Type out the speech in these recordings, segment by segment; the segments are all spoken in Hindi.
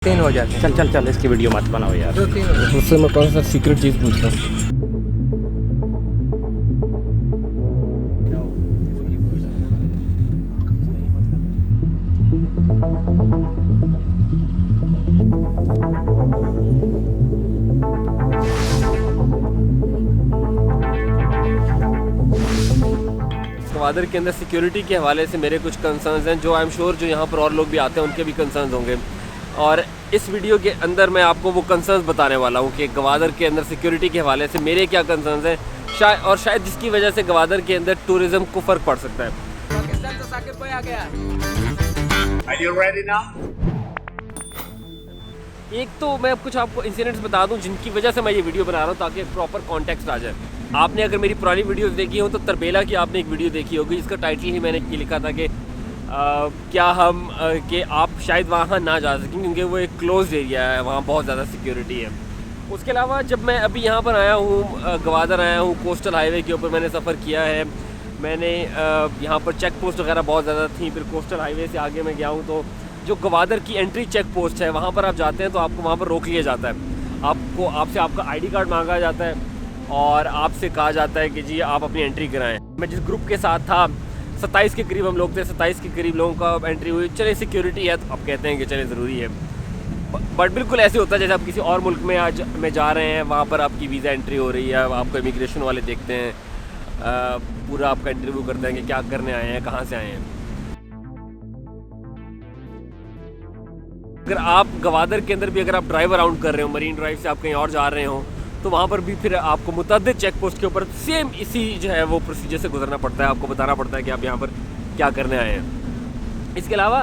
3 हो जाते हैं। चल चल चल इसकी वीडियो मत बनाओ यार। 2-3 हो जाते हैं। उससे मैं कौन सा सीक्रेट चीज़ पूछ रहा हूँ। गवादर के अंदर सिक्योरिटी के हवाले से मेरे कुछ कंसर्न्स हैं, जो आई एम श्योर जो यहाँ पर और लोग भी आते हैं उनके भी कंसर्न्स होंगे। और इस वीडियो के अंदर मैं आपको वो कंसर्न्स बताने वाला हूँ कि गवादर के अंदर सिक्योरिटी के हवाले से मेरे क्या कंसर्न्स हैं, और शायद जिसकी वजह से गवादर के अंदर टूरिज़्म को फ़र्क पड़ सकता है। पाकिस्तान तो साकिब भाई आ गया। एक तो मैं कुछ आपको इंसिडेंट्स बता दूं जिनकी वजह से मैं ये वीडियो बना रहा हूँ, ताकि एक प्रॉपर कॉन्टेक्स्ट आ जाए। आपने अगर मेरी पुरानी वीडियोस देखी हो तो तरबेला की आपने एक वीडियो देखी होगी, जिसका टाइटल ही मैंने ये लिखा था कि क्या हम कि आप शायद वहाँ ना जा सकें क्योंकि वो एक क्लोज एरिया है, वहाँ बहुत ज़्यादा सिक्योरिटी है। उसके अलावा जब मैं अभी यहाँ पर आया हूँ, गवादर आया हूँ, कोस्टल हाईवे के ऊपर मैंने सफ़र किया है। मैंने यहाँ पर चेक पोस्ट वगैरह बहुत ज़्यादा थी। फिर कोस्टल हाईवे से आगे मैं गया हूँ तो जो गवादर की एंट्री चेक पोस्ट है वहाँ पर आप जाते हैं तो आपको वहाँ पर रोक लिया जाता है। आपसे आपका आईडी कार्ड मांगा जाता है और आपसे कहा जाता है कि जी आप अपनी एंट्री कराएं। मैं जिस ग्रुप के साथ था 27 के करीब हम लोग थे, 27 के करीब लोगों का एंट्री हुई। चले सिक्योरिटी है तो आप कहते हैं कि चले ज़रूरी है, बट बिल्कुल ऐसे होता है जैसे आप किसी और मुल्क में आज में जा रहे हैं, वहाँ पर आपकी वीज़ा एंट्री हो रही है, आपको इमिग्रेशन वाले देखते हैं, पूरा आपका इंटरव्यू करते हैं कि क्या करने आए हैं, कहाँ से आए हैं। अगर आप गवादर के अंदर भी अगर आप ड्राइव अराउंड कर रहे हो, मरीन ड्राइव से आप कहीं और जा रहे हो, तो वहाँ पर भी फिर आपको मुतअद्दिद चेक पोस्ट के ऊपर सेम इसी जो है वो प्रोसीजर से गुजरना पड़ता है। आपको बताना पड़ता है कि आप यहाँ पर क्या करने आए हैं। इसके अलावा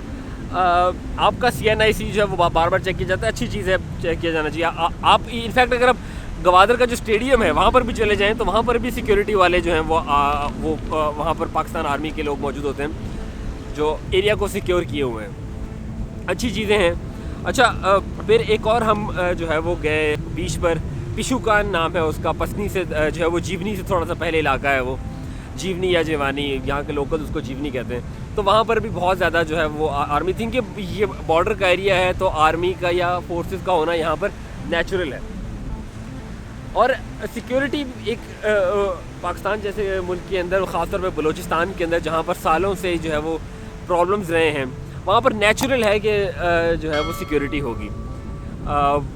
आपका CNIC जो है वो बार बार चेक किया जाता है। अच्छी चीज़ है, चेक किया जाना चाहिए। आप इनफैक्ट अगर आप गवादर का जो स्टेडियम है वहाँ पर भी चले जाएँ तो वहाँ पर भी सिक्योरिटी वाले जो हैं वो वहाँ पर पाकिस्तान आर्मी के लोग मौजूद होते हैं जो एरिया को सिक्योर किए हुए हैं। अच्छी चीज़ें हैं। अच्छा, फिर एक और हम जो है वो गए बीच पर, पिशुकान नाम है उसका, पसनी से जो है वो जीवनी से थोड़ा सा पहले इलाका है वो, जीवनी या जेवानी, यहाँ के लोकल उसको जीवनी कहते हैं। तो वहाँ पर भी बहुत ज़्यादा जो है वो आर्मी थी कि ये बॉर्डर का एरिया है तो आर्मी का या फोर्सेस का होना यहाँ पर नेचुरल है। और सिक्योरिटी एक पाकिस्तान जैसे मुल्क के अंदर, ख़ासतौर पर बलूचिस्तान के अंदर जहाँ पर सालों से जो है वो प्रॉब्लम्स रहे हैं, वहाँ पर नेचुरल है कि जो है वो सिक्योरिटी होगी।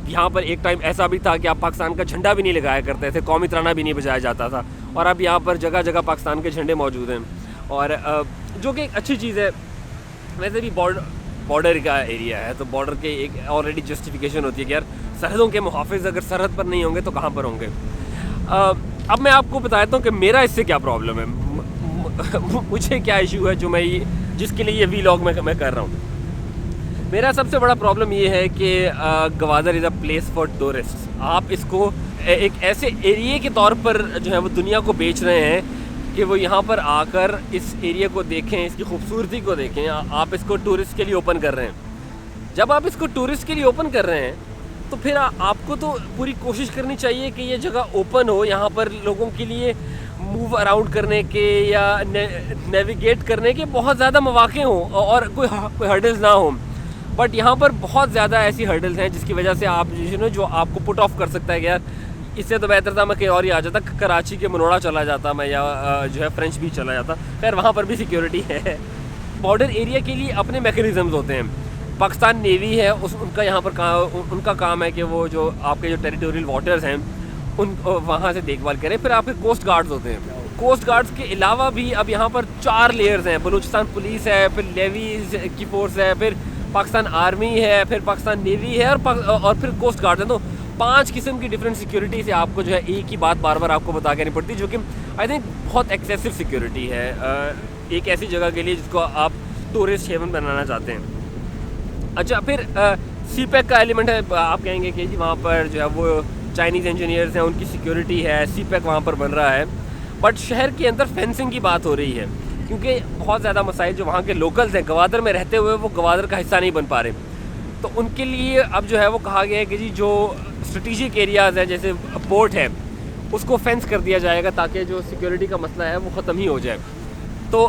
यहाँ पर एक टाइम ऐसा भी था कि आप पाकिस्तान का झंडा भी नहीं लगाया करते थे, कौमी तराना भी नहीं बजाया जाता था, और अब यहाँ पर जगह जगह पाकिस्तान के झंडे मौजूद हैं, और जो कि एक अच्छी चीज़ है। वैसे भी बॉर्डर का एरिया है तो बॉर्डर के एक ऑलरेडी जस्टिफिकेशन होती है कि यार सरहदों के मुहाफिज अगर सरहद पर नहीं होंगे तो कहाँ पर होंगे। अब मैं आपको बताता हूँ कि मेरा इससे क्या प्रॉब्लम है, मुझे क्या इशू है जो मैं जिसके लिए ये वीलॉग मैं कर रहा हूँ। मेरा सबसे बड़ा प्रॉब्लम ये है कि Gwadar is a place for tourist. आप इसको एक ऐसे एरिया के तौर पर जो है वो दुनिया को बेच रहे हैं कि वो यहाँ पर आकर इस एरिया को देखें, इसकी खूबसूरती को देखें। आप इसको टूरिस्ट के लिए ओपन कर रहे हैं। जब आप इसको टूरिस्ट के लिए ओपन कर रहे हैं तो फिर आपको तो पूरी कोशिश करनी चाहिए कि ये जगह ओपन हो, यहाँ पर लोगों के लिए मूव अराउंड करने के या नेविगेट करने के बहुत ज़्यादा मौके हों और कोई हर्डल्स ना हो। बट यहाँ पर बहुत ज़्यादा ऐसी हर्डल्स हैं जिसकी वजह से आप जो आपको पुट ऑफ कर सकता है कि यार इससे तो बेहतर था मैं कहीं और ही आ जाता, कराची के मनोड़ा चला जाता मैं, या जो है फ्रेंच बीच चला जाता। खैर वहाँ पर भी सिक्योरिटी है। बॉर्डर एरिया के लिए अपने मैकेनिज़म्स होते हैं। पाकिस्तान नेवी है, उनका यहाँ पर उनका काम है कि वो जो आपके जो टेरिटोरियल वाटर्स हैं उन वहाँ से देखभाल करें। फिर आपके कोस्ट गार्ड्स होते हैं। कोस्ट गार्ड्स के अलावा भी अब यहाँ पर 4 लेयर्स हैं। बलूचिस्तान पुलिस है, फिर लेवीज़ की फ़ोर्स है, फिर पाकिस्तान आर्मी है, फिर पाकिस्तान नेवी है, और फिर कोस्ट गार्ड है। तो 5 किस्म की डिफरेंट सिक्योरिटी से आपको जो है एक ही बात बार बार आपको बता के नहीं पड़ती, जो कि आई थिंक बहुत एक्सेसिव सिक्योरिटी है एक ऐसी जगह के लिए जिसको आप टूरिस्ट हेवन बनाना चाहते हैं। अच्छा, फिर CPEC का एलिमेंट है। आप कहेंगे कि जी वहाँ पर जो है वो चाइनीज़ इंजीनियर्स हैं, उनकी सिक्योरिटी है, CPEC वहाँ पर बन रहा है। बट शहर के अंदर फेंसिंग की बात हो रही है क्योंकि बहुत ज़्यादा मसाइल जो वहाँ के लोकल्स हैं गवादर में रहते हुए वो गवादर का हिस्सा नहीं बन पा रहे, तो उनके लिए अब जो है वो कहा गया है कि जी जो स्ट्रेटिजिक एरियाज़ हैं जैसे पोर्ट है उसको फेंस कर दिया जाएगा ताकि जो सिक्योरिटी का मसला है वो ख़त्म ही हो जाए। तो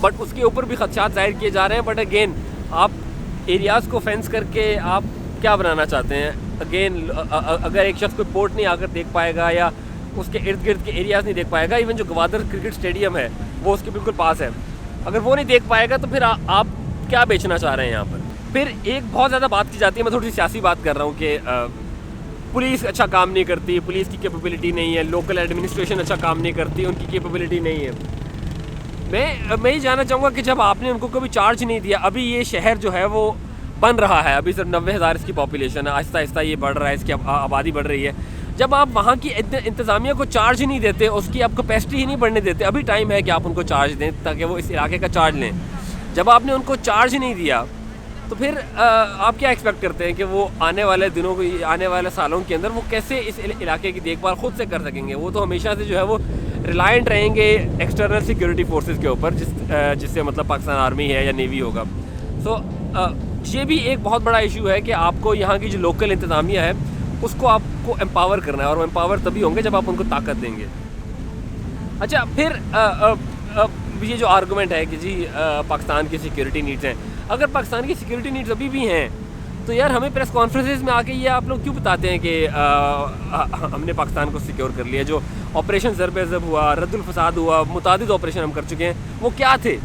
बट उसके ऊपर भी खदशात ज़ाहिर किए जा रहे हैं। बट अगेन आप एरियाज़ को फेंस करके आप क्या बनाना चाहते हैं? अगेन अगर एक शख्स कोई पोर्ट नहीं आकर देख पाएगा या उसके इर्द गिर्द के एरियाज़ नहीं देख पाएगा, इवन जो गवादर क्रिकेट स्टेडियम है वो उसके बिल्कुल पास है, अगर वो नहीं देख पाएगा तो फिर आप क्या बेचना चाह रहे हैं यहाँ पर? फिर एक बहुत ज़्यादा बात की जाती है, मैं थोड़ी सी सियासी बात कर रहा हूँ कि पुलिस अच्छा काम नहीं करती, पुलिस की कैपेबिलिटी नहीं है, लोकल एडमिनिस्ट्रेशन अच्छा काम नहीं करती, उनकी कैपेबिलिटी नहीं है। मैं ये जानना चाहूँगा कि जब आपने उनको कभी चार्ज नहीं दिया, अभी ये शहर जो है वो बन रहा है, अभी सिर्फ 90,000 इसकी पॉपुलेशन है, आहिस्ता आहिस्ता ये बढ़ रहा है, इसकी आबादी बढ़ रही है। जब आप वहाँ की इंतज़ामिया को चार्ज ही नहीं देते, उसकी आप कैपेसिटी ही नहीं बढ़ने देते, अभी टाइम है कि आप उनको चार्ज दें ताकि वो इस इलाके का चार्ज लें। जब आपने उनको चार्ज ही नहीं दिया तो फिर आप क्या एक्सपेक्ट करते हैं कि वो आने वाले दिनों को, आने वाले सालों के अंदर वो कैसे इस इलाके की देखभाल खुद से कर सकेंगे? वो तो हमेशा से जो है वो रिलायंट रहेंगे एक्सटर्नल सिक्योरिटी फोर्सेस के ऊपर, जिससे मतलब पाकिस्तान आर्मी है या नेवी होगा। सो ये भी एक बहुत बड़ा इशू है कि आपको यहाँ की जो लोकल इंतज़ामिया है उसको आपको एम्पावर करना है, और वो एम्पावर तभी होंगे जब आप उनको ताकत देंगे। अच्छा, फिर ये जो आर्गूमेंट है कि जी पाकिस्तान की सिक्योरिटी नीड्स हैं, अगर पाकिस्तान की सिक्योरिटी नीड्स अभी भी हैं तो यार हमें प्रेस कॉन्फ्रेंसेस में आके ये आप लोग क्यों बताते हैं कि हमने पाकिस्तान को सिक्योर कर लिया? जो ऑपरेशन ज़रब हुआ, रद्दुल फसाद हुआ, मुतादिद ऑपरेशन हम कर चुके हैं, वो क्या थे?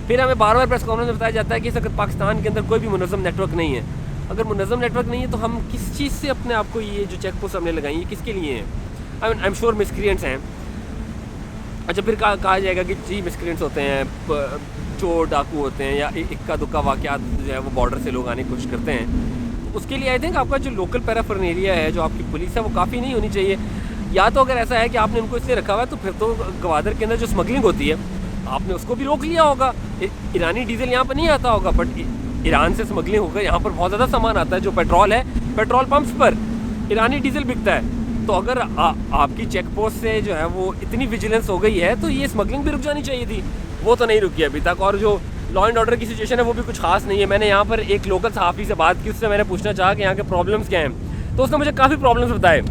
फिर हमें बार बार प्रेस कॉन्फ्रेंस में बताया जाता है कि अगर पाकिस्तान के अंदर कोई भी मुनज़्ज़म नेटवर्क नहीं है, अगर मुनज़्ज़म नेटवर्क नहीं है तो हम किस चीज़ से अपने आप को, ये जो चेक पोस्ट हमने लगाई है किसके लिए हैं? आई एम श्योर मिसक्रिएंट्स हैं। अच्छा, फिर कहा जाएगा कि जी मिसक्रिएंट्स होते हैं, चोर डाकू होते हैं, या इक्का दुक्का वाक़यात जो है वो बॉर्डर से लोग आने की कोशिश करते हैं। उसके लिए आई थिंक आपका जो लोकल पैराफर्नेरिया है, जो आपकी पुलिस है, वो काफ़ी नहीं होनी चाहिए। या तो अगर ऐसा है कि आपने उनको इसलिए रखा हुआ है तो फिर तो गवादर के अंदर जो स्मगलिंग होती है आपने उसको भी रोक लिया होगा। ईरानी डीजल यहाँ पर नहीं आता होगा, बट ईरान से स्मगलिंग होकर यहाँ पर बहुत ज़्यादा सामान आता है। जो पेट्रोल है, पेट्रोल पंप्स पर ईरानी डीजल बिकता है। तो अगर आपकी चेक पोस्ट से जो है वो इतनी विजिलेंस हो गई है तो ये स्मगलिंग भी रुक जानी चाहिए थी, वो तो नहीं रुकी अभी तक। और जो लॉ एंड ऑर्डर की सिचुएशन है वो भी कुछ खास नहीं है। मैंने यहाँ पर एक लोकल सहाफ़ी से बात की, उससे मैंने पूछना चाहा कि यहाँ के प्रॉब्लम्स क्या हैं, तो उसने मुझे काफ़ी प्रॉब्लम्स बताए।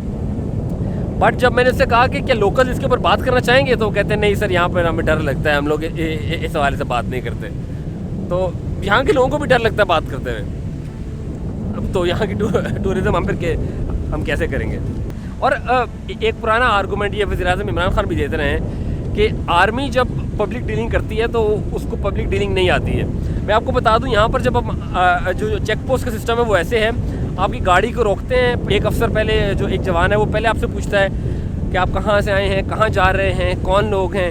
बट जब मैंने उससे कहा कि क्या लोकल इसके ऊपर बात करना चाहेंगे, तो कहते हैं नहीं सर, यहाँ पर हमें डर लगता है, हम लोग इस हवाले से बात नहीं करते। तो यहाँ के लोगों को भी डर लगता है बात करते हुए। अब तो यहाँ की टूरिज़म हम कैसे करेंगे? और एक पुराना आर्गूमेंट ये वज़ीर-ए-आज़म इमरान खान भी देते रहे हैं कि आर्मी जब पब्लिक डीलिंग करती है तो उसको पब्लिक डीलिंग नहीं आती है। मैं आपको बता दूं, यहाँ पर जब हम जो चेक पोस्ट का सिस्टम है वो ऐसे है, आपकी गाड़ी को रोकते हैं, एक अफसर पहले, जो एक जवान है वो पहले आपसे पूछता है कि आप कहाँ से आए हैं, कहाँ जा रहे हैं, कौन लोग हैं।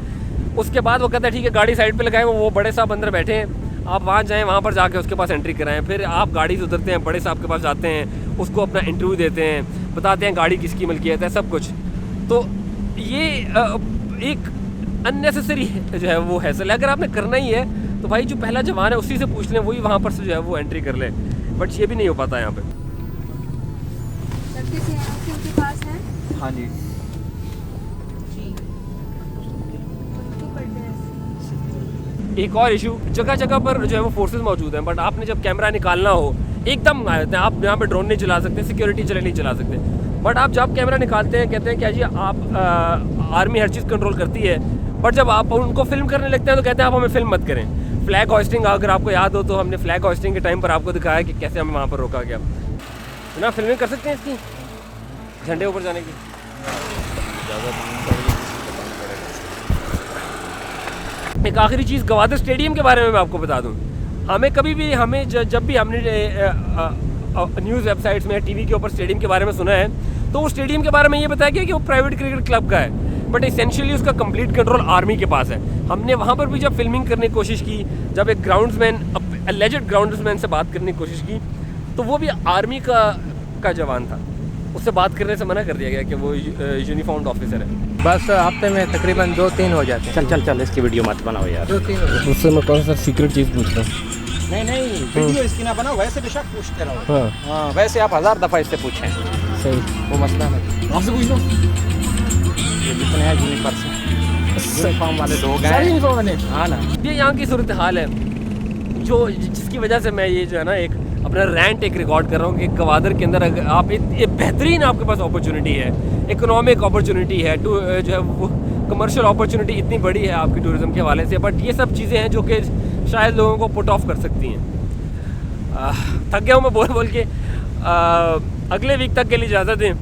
उसके बाद वो कहता है ठीक है गाड़ी साइड पर लगाएं, वो बड़े साहब अंदर बैठे हैं, आप वहाँ जाएँ, वहाँ पर जाके उसके पास एंट्री कराएं। फिर आप गाड़ी से उतरते हैं, बड़े साहब के पास जाते हैं, उसको अपना इंटरव्यू देते हैं, बताते हैं गाड़ी किसकी मिल्कियत है, सब कुछ। तो ये एक अननेसेसरी जो है वो हैसल है। अगर आपने करना ही है तो भाई जो पहला जवान है उसी से पूछ लें, वही वहाँ पर से जो है वो एंट्री कर ले। बट ये भी नहीं हो पाता यहाँ पे। उनके पास है? हाँ जी। एक और इशू, जगह जगह पर जो है वो फोर्सेस मौजूद हैं, बट आपने जब कैमरा निकालना हो एकदम आप यहाँ पे ड्रोन नहीं चला सकते, सिक्योरिटी चले नहीं चला सकते। बट आप जब कैमरा निकालते हैं कहते हैं क्या जी आप आर्मी हर चीज़ कंट्रोल करती है, बट जब आप उनको फिल्म करने लगते हैं तो कहते हैं आप हमें फिल्म मत करें। फ्लैग होइस्टिंग, अगर आपको याद हो तो हमने फ्लैग होइस्टिंग के टाइम पर आपको दिखाया कि कैसे हमें वहाँ पर रोका गया। ना फिल्मिंग कर सकते हैं इसकी, झंडे ऊपर जाने की। एक आखिरी चीज़ गवादर स्टेडियम के बारे में मैं आपको बता दूं, हमें कभी भी जब भी हमने न्यूज़ वेबसाइट्स में टीवी के ऊपर स्टेडियम के बारे में सुना है तो वो स्टेडियम के बारे में ये बताया गया कि वो प्राइवेट क्रिकेट क्लब का है, बट एसेंशियली उसका कंप्लीट कंट्रोल आर्मी के पास है। हमने वहाँ पर भी जब फिल्मिंग करने की कोशिश की, जब एक ग्राउंड्समैन, एलिजेड ग्राउंड्समैन से बात करने की कोशिश की, तो वो भी आर्मी का जवान था, उससे बात करने से मना कर दिया गया कि वो यूनिफॉर्म्ड ऑफिसर है। बस हफ्ते में तकरीबन 2-3 हो जाते हैं। चल इसकी वीडियो मत बनाओ यार। 2-3 हो जाते हैं। उससे मैं कौन सा सीक्रेट चीज़ पूछ रहा हूँ? नहीं वीडियो इसकी ना बनाओ, वैसे बेशक पूछते रहो। हाँ हाँ, वैसे आप 1000 दफ़ा इससे पूछें, सही। वो मसला नहीं। आपसे पूछ लो, ये जितने हैं यूनिफॉर्म वाले लोग हैं, हाँ ना। ये यहाँ की सूरत हाल है जो जिसकी वजह से मैं ये जो है ना एक अपना रैंट एक रिकॉर्ड कर रहा हूँ कि गवादर के अंदर अगर आप एक बेहतरीन आपके पास अपॉर्चुनिटी है, इकोनॉमिक अपॉर्चुनिटी है, जो है वो कमर्शियल अपॉर्चुनिटी इतनी बड़ी है आपकी टूरिज़्म के हवाले से, बट ये सब चीज़ें हैं जो कि शायद लोगों को पुट ऑफ कर सकती हैं। थक गया हूँ मैं बोल बोल के। अगले वीक तक के लिए इजाज़त दें।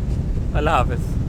अल्लाह हाफ़िज़।